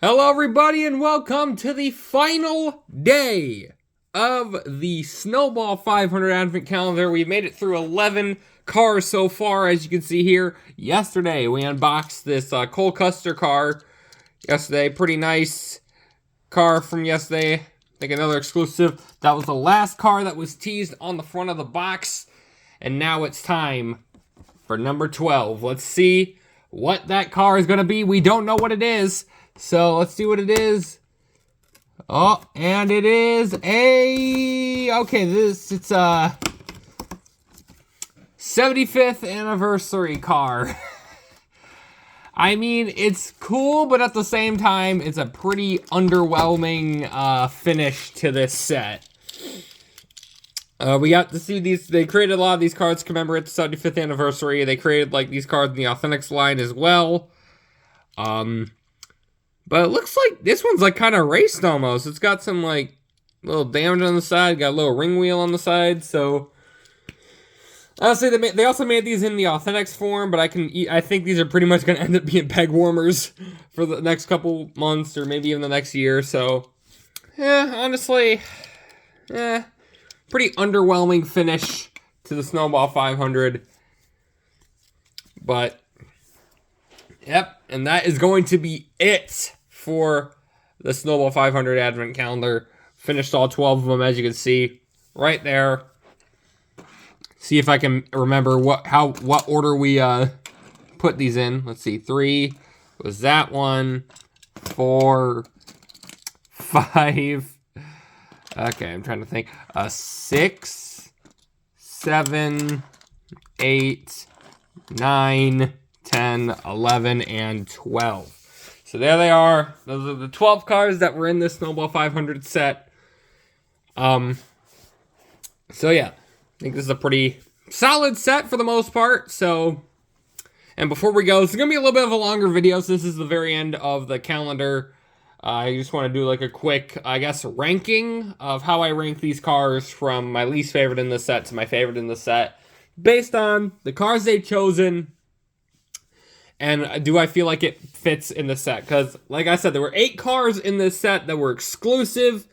Hello everybody and welcome to the final day of the Snowball 500 Advent Calendar. We've made it through 11 cars so far, as you can see here. Yesterday we unboxed this Cole Custer car. Yesterday, pretty nice car from yesterday. I think another exclusive. That was the last car that was teased on the front of the box. And now it's time for number 12. Let's see what that car is going to be. We don't know what it is. So let's see what it is. Oh, and it is it's a 75th anniversary car. I mean, it's cool, but at the same time, it's a pretty underwhelming finish to this set. We got to see these. They created a lot of these cards to commemorate the 75th anniversary. They created like these cards in the Authentics line as well. But it looks like this one's like kind of raced almost. It's got some like little damage on the side. Got a little ring wheel on the side. So honestly, they also made these in the Authentics form. But I think these are pretty much going to end up being peg warmers for the next couple months or maybe even the next year. So yeah, honestly, pretty underwhelming finish to the Snowball 500. But yep, and that is going to be it for the Snowball 500 Advent Calendar. Finished all 12 of them, as you can see right there. See if I can remember what order we put these in. Let's see, 3 was that one, 4, 5. Okay, I'm trying to think. 6, 7, 8, 9, 10, 11, and 12. So there they are. Those are the 12 cards that were in this Snowball 500 set. So yeah, I think this is a pretty solid set for the most part. So, and before we go, this is going to be a little bit of a longer video, so this is the very end of the calendar. I just want to do like a quick, I guess, ranking of how I rank these cars from my least favorite in the set to my favorite in the set, based on the cars they've chosen. And do I feel like it fits in the set? Because, like I said, there were 8 cars in this set that were exclusive.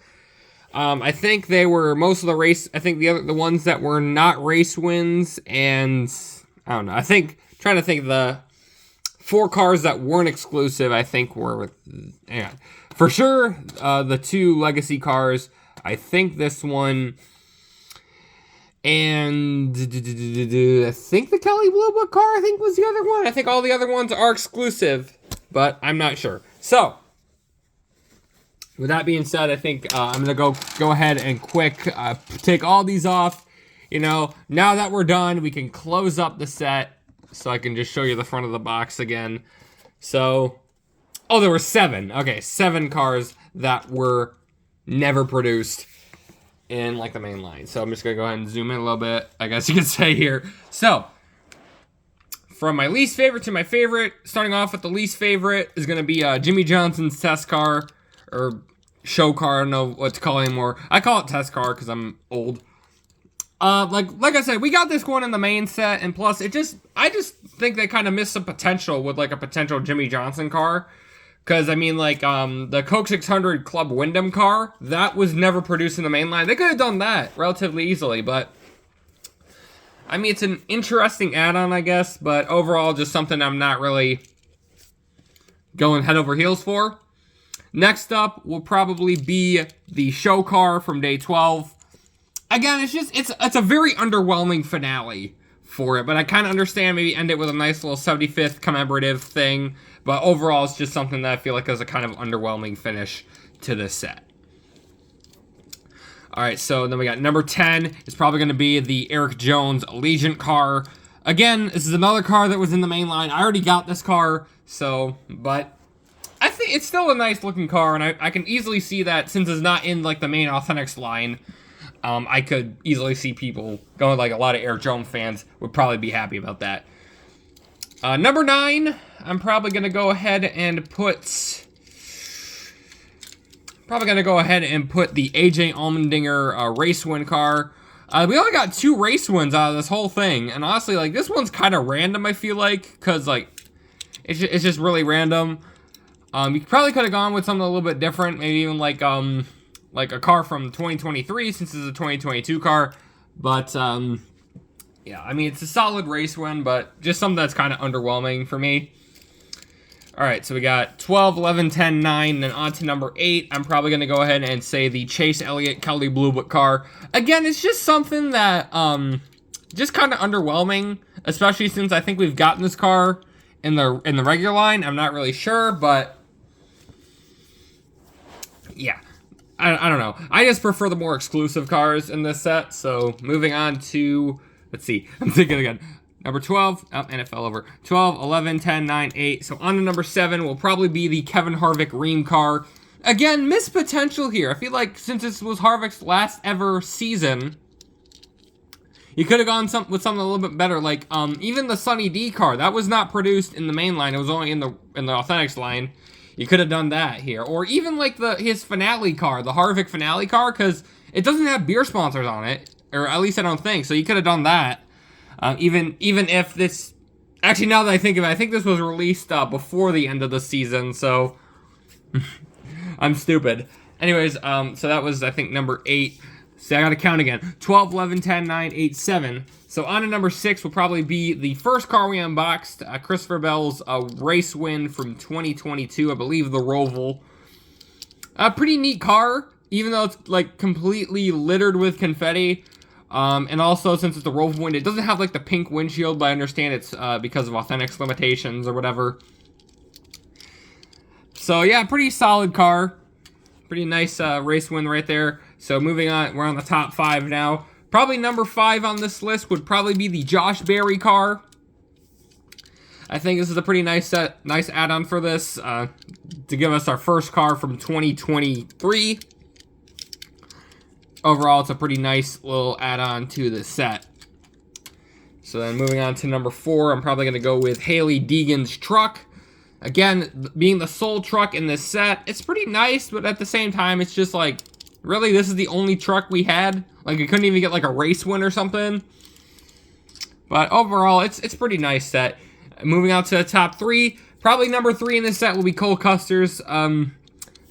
I think they were most of the race. I think the ones that were not race wins, and I don't know. Trying to think of the 4 cars that weren't exclusive. I think were for sure the 2 legacy cars. I think this one. And I think the Kelly Blue Book car, I think, was the other one. I think all the other ones are exclusive, but I'm not sure. So, with that being said, I think I'm going to go ahead and take all these off. You know, now that we're done, we can close up the set. So I can just show you the front of the box again. So, oh, there were 7. Okay, 7 cars that were never produced in like the main line. So I'm just gonna go ahead and zoom in a little bit, I guess you could say here. So from my least favorite to my favorite, starting off with the least favorite is gonna be Jimmy Johnson's test car or show car. I don't know what to call it anymore. I call it test car because I'm old. Like I said, we got this one in the main set, and plus I just think they kind of missed some potential with like a potential Jimmy Johnson car. Because, I mean, like, the Coke 600 Club Wyndham car, that was never produced in the main line. They could have done that relatively easily, but, I mean, it's an interesting add-on, I guess, but overall, just something I'm not really going head over heels for. Next up will probably be the show car from day 12. Again, it's a very underwhelming finale for it, but I kind of understand maybe end it with a nice little 75th commemorative thing. But overall, it's just something that I feel like is a kind of underwhelming finish to this set. All right, so then we got number 10. It's probably going to be the Eric Jones Allegiant car. Again, this is another car that was in the main line. I already got this car, but I think it's still a nice looking car, and I can easily see that since it's not in like the main Authentics line. I could easily see people going, like a lot of Eric Jones fans would probably be happy about that. Number 9, I'm probably going to go ahead and put the AJ Allmendinger race win car. We only got 2 race wins out of this whole thing, and honestly, like, this one's kind of random, I feel like, because, like, it's just really random. You probably could have gone with something a little bit different, maybe even like a car from 2023 since it's a 2022 car. But yeah, I mean, it's a solid race win, but just something that's kind of underwhelming for me. All right, so we got 12, 11, 10, 9, then on to number 8. I'm probably going to go ahead and say the Chase Elliott Kelley Blue Book car. Again, it's just something that just kind of underwhelming, especially since I think we've gotten this car in the regular line. I'm not really sure, but yeah, I don't know. I just prefer the more exclusive cars in this set. So moving on to, let's see, I'm thinking again. Number 12, and it fell over. 12, 11, 10, 9, 8. So on to number 7 will probably be the Kevin Harvick Ream car. Again, missed potential here. I feel like since this was Harvick's last ever season, you could have gone with something a little bit better. Like even the Sunny D car, that was not produced in the main line. It was only in the Authentics line. You could have done that here. Or even like his finale car, the Harvick finale car, because it doesn't have beer sponsors on it. Or at least I don't think. So you could have done that. Even if this... Actually, now that I think of it, I think this was released before the end of the season, so... I'm stupid. Anyways, so that was, I think, number 8. So I gotta count again. 12, 11, 10, 9, 8, 7. So on to number 6 will probably be the first car we unboxed, Christopher Bell's race win from 2022, I believe the Roval. A pretty neat car, even though it's, like, completely littered with confetti. And also, since it's a Roval win, it doesn't have, like, the pink windshield, but I understand it's because of Authentics limitations or whatever. So, yeah, pretty solid car. Pretty nice race win right there. So, moving on, we're on the top 5 now. Probably number 5 on this list would probably be the Josh Berry car. I think this is a pretty nice add-on for this, to give us our first car from 2023. Overall, it's a pretty nice little add-on to the set. So then moving on to number 4, I'm probably going to go with Hailie Deegan's truck. Again, being the sole truck in this set, it's pretty nice, but at the same time, it's just like, really, this is the only truck we had? Like, we couldn't even get like a race win or something? But overall, it's pretty nice set. Moving on to the top 3, probably number 3 in this set will be Cole Custer's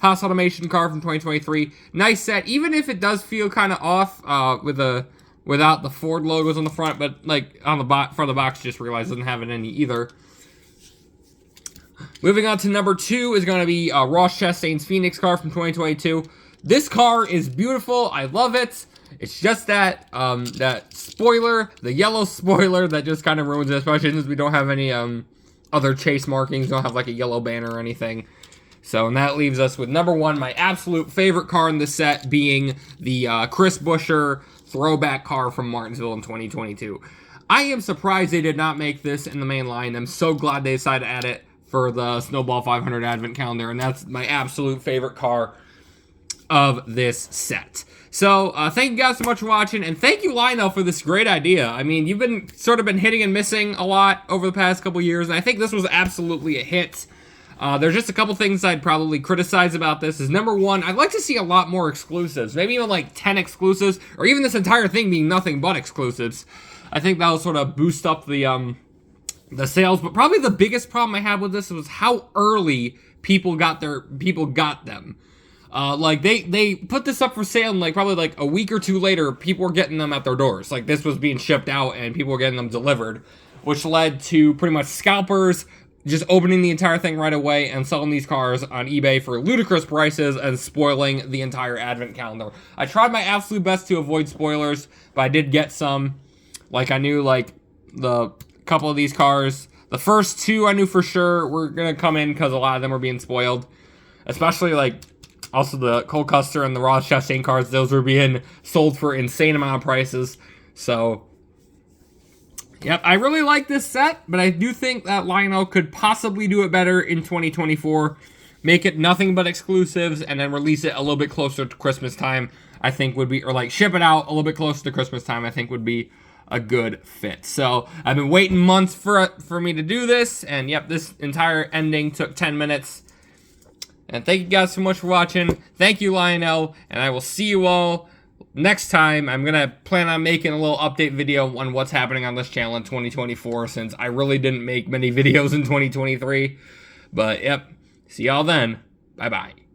Haas Automation car from 2023. Nice set, even if it does feel kind of off without the Ford logos on the front, but like on the front of the box, just realized it doesn't have it any either. Moving on to number 2 is going to be Ross Chastain's Phoenix car from 2022. This car is beautiful. I love it. It's just that that spoiler, the yellow spoiler, that just kind of ruins it, especially since we don't have any other chase markings. Don't have like a yellow banner or anything. So, and that leaves us with number 1, my absolute favorite car in this set, being the Chris Buescher throwback car from Martinsville in 2022. I am surprised they did not make this in the main line. I'm so glad they decided to add it for the Snowball 500 Advent Calendar, and that's my absolute favorite car of this set. So, thank you guys so much for watching, and thank you, Lionel, for this great idea. I mean, you've been hitting and missing a lot over the past couple years, and I think this was absolutely a hit. There's just a couple things I'd probably criticize about this. Is number 1, I'd like to see a lot more exclusives. Maybe even like 10 exclusives, or even this entire thing being nothing but exclusives. I think that'll sort of boost up the sales. But probably the biggest problem I had with this was how early people got them. Like they put this up for sale, and like probably like a week or 2 later, people were getting them at their doors. Like this was being shipped out, and people were getting them delivered, which led to pretty much scalpers just opening the entire thing right away and selling these cars on eBay for ludicrous prices and spoiling the entire Advent Calendar. I tried my absolute best to avoid spoilers, but I did get some. Like, I knew, like, the couple of these cars, the first 2 I knew for sure were going to come in because a lot of them were being spoiled. Especially, like, also the Cole Custer and the Ross Chastain cars, those were being sold for insane amount of prices. So, yep, I really like this set, but I do think that Lionel could possibly do it better in 2024. Make it nothing but exclusives, and then release it a little bit closer to Christmas time, I think would be, or like ship it out a little bit closer to Christmas time, I think would be a good fit. So, I've been waiting months for me to do this, and yep, this entire ending took 10 minutes. And thank you guys so much for watching. Thank you, Lionel, and I will see you all next time. I'm going to plan on making a little update video on what's happening on this channel in 2024, since I really didn't make many videos in 2023. But, yep. See y'all then. Bye-bye.